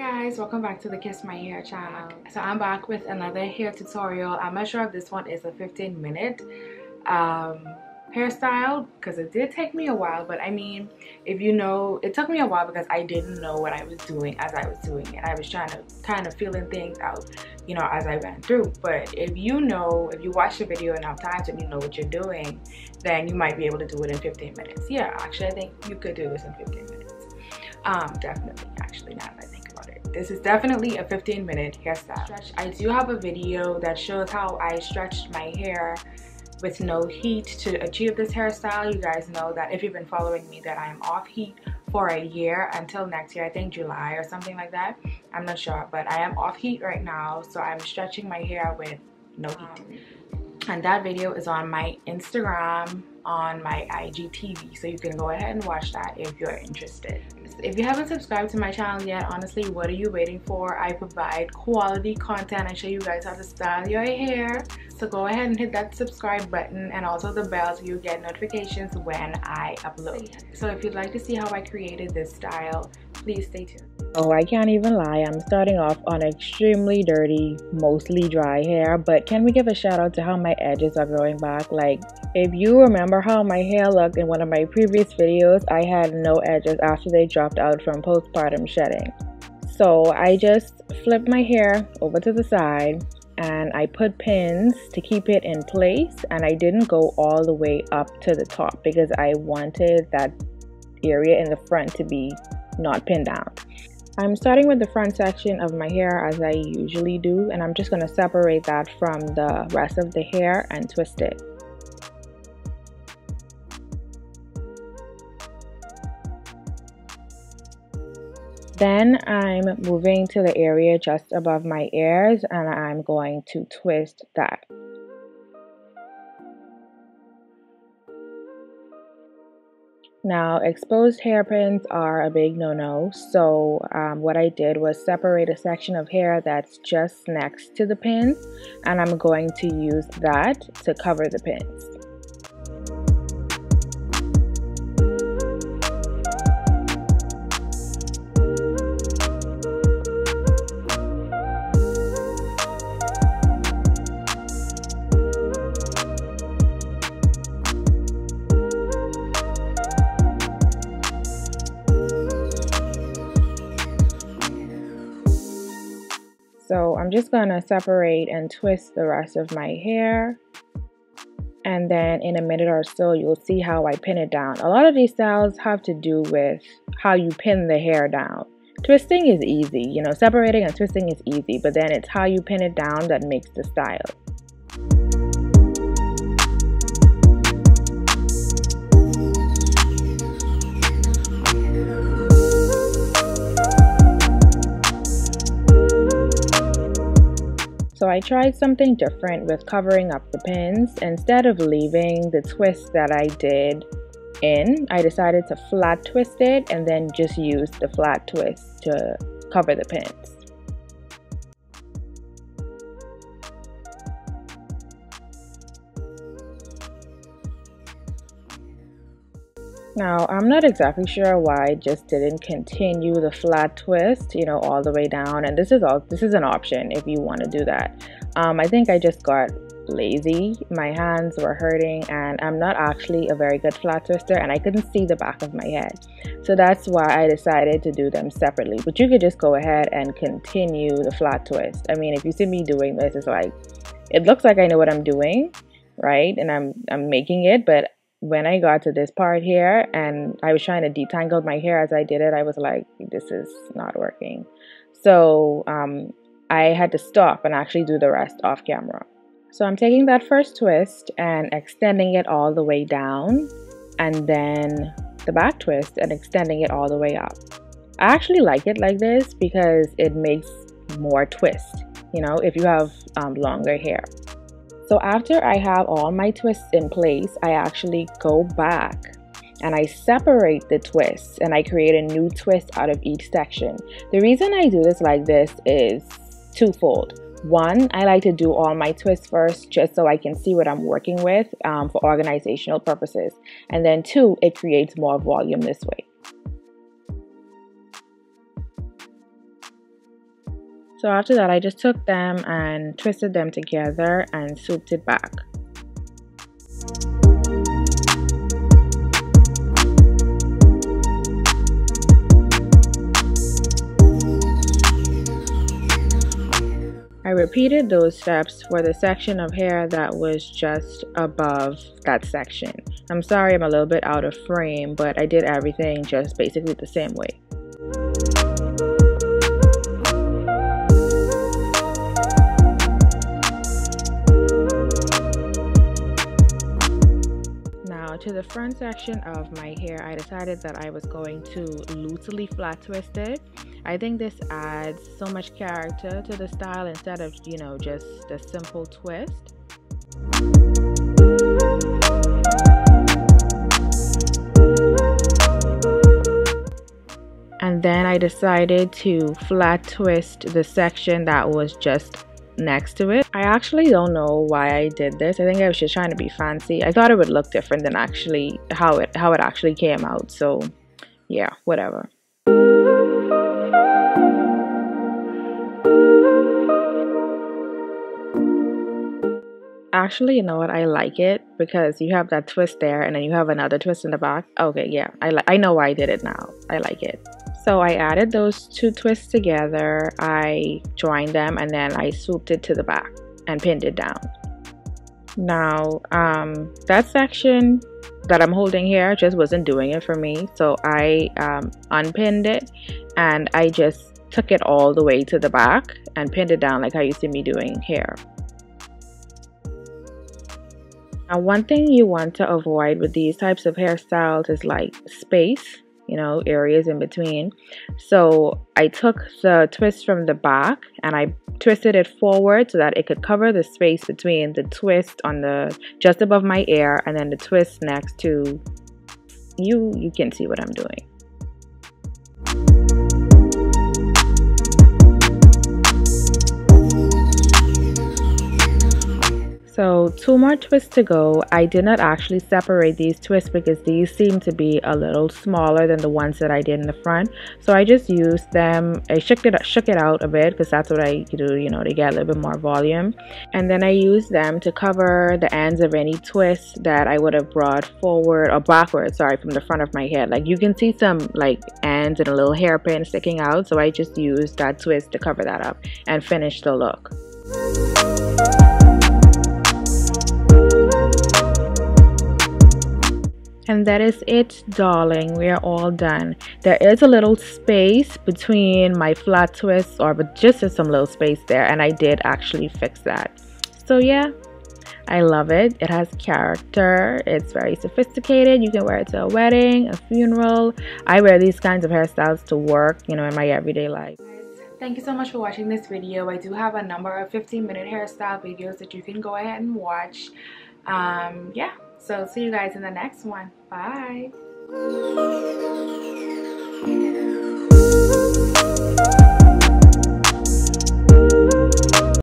Guys, welcome back to the Kiss My Hair channel. So I'm back with another hair tutorial. I'm not sure if this one is a 15-minute hairstyle because it did take me a while, but I mean, if you know, it took me a while because I didn't know what I was doing as I was doing it. I was trying to kind of feeling things out, you know, as I went through. But if you know, if you watch the video enough times and you know what you're doing, then you might be able to do it in 15 minutes. Yeah, actually I think you could do this in 15 minutes. Definitely, actually, now that I think about it, this is definitely a 15-minute hairstyle. I do have a video that shows how I stretched my hair with no heat to achieve this hairstyle. You guys know that if you've been following me that I'm off heat for a year until next year, I think July or something like that. I'm not sure, but I am off heat right now, so I'm stretching my hair with no heat. And that video is on my Instagram, on my IGTV, so you can go ahead and watch that if you're interested. If you haven't subscribed to my channel yet, honestly, what are you waiting for? I provide quality content and show you guys how to style your hair, so go ahead and hit that subscribe button and also the bell so you get notifications when I upload. So if you'd like to see how I created this style, please stay tuned. Oh, I can't even lie, I'm starting off on extremely dirty, mostly dry hair, but can we give a shout out to how my edges are growing back? Like, if you remember how my hair looked in one of my previous videos, I had no edges after they dropped out from postpartum shedding. So I just flipped my hair over to the side and I put pins to keep it in place, and I didn't go all the way up to the top because I wanted that area in the front to be not pinned down. I'm starting with the front section of my hair as I usually do, and I'm just going to separate that from the rest of the hair and twist it. Then I'm moving to the area just above my ears and I'm going to twist that. Now, exposed hairpins are a big no-no, so what I did was separate a section of hair that's just next to the pins, and I'm going to use that to cover the pins. So I'm just gonna separate and twist the rest of my hair, and then in a minute or so you'll see how I pin it down. A lot of these styles have to do with how you pin the hair down. Twisting is easy, you know, separating and twisting is easy, but then it's how you pin it down that makes the style. So I tried something different with covering up the pins. Instead of leaving the twist that I did in, I decided to flat twist it and then just use the flat twist to cover the pins. Now, I'm not exactly sure why I just didn't continue the flat twist, you know, all the way down. And this is an option if you want to do that. I think I just got lazy. My hands were hurting and I'm not actually a very good flat twister and I couldn't see the back of my head. So that's why I decided to do them separately. But you could just go ahead and continue the flat twist. I mean, if you see me doing this, it's like, it looks like I know what I'm doing, right? And I'm making it, but when I got to this part here and I was trying to detangle my hair as I did it, I was like, this is not working. So I had to stop and actually do the rest off camera. So I'm taking that first twist and extending it all the way down, and then the back twist and extending it all the way up. I actually like it like this because it makes more twist, you know, if you have longer hair. So after I have all my twists in place, I actually go back and I separate the twists and I create a new twist out of each section. The reason I do this like this is twofold. One, I like to do all my twists first just so I can see what I'm working with for organizational purposes. And then two, it creates more volume this way. So after that, I just took them and twisted them together and swooped it back. I repeated those steps for the section of hair that was just above that section. I'm sorry I'm a little bit out of frame, but I did everything just basically the same way. Now to the front section of my hair, I decided that I was going to loosely flat twist it. I think this adds so much character to the style instead of, you know, just a simple twist. And then I decided to flat twist the section that was just next to it. I actually don't know why I did this. I think I was just trying to be fancy. I thought it would look different than actually how it actually came out. So yeah, whatever. Actually, you know what? I like it because you have that twist there and then you have another twist in the back. Okay, yeah, I know why I did it now. I like it. So I added those two twists together, I joined them, and then I swooped it to the back and pinned it down. Now, that section that I'm holding here just wasn't doing it for me. So I unpinned it and I just took it all the way to the back and pinned it down like how you see me doing here. Now, one thing you want to avoid with these types of hairstyles is like space, you know, areas in between. So I took the twist from the back and I twisted it forward so that it could cover the space between the twist on the just above my ear and then the twist next to you. You can see what I'm doing. So 2 more twists to go. I did not actually separate these twists because these seem to be a little smaller than the ones that I did in the front. So I just used them. I shook it out a bit because that's what I do, you know, to get a little bit more volume. And then I used them to cover the ends of any twists that I would have brought forward or backwards, sorry, from the front of my head. Like you can see some like ends and a little hairpin sticking out. So I just used that twist to cover that up and finish the look. And that is it, darling. We are all done. There is a little space between my flat twists, but just some little space there, and I did actually fix that. So yeah, I love it. It has character. It's very sophisticated. You can wear it to a wedding, a funeral. I wear these kinds of hairstyles to work, you know, in my everyday life. Thank you so much for watching this video. I do have a number of 15-minute hairstyle videos that you can go ahead and watch. Yeah, so see you guys in the next one. Bye.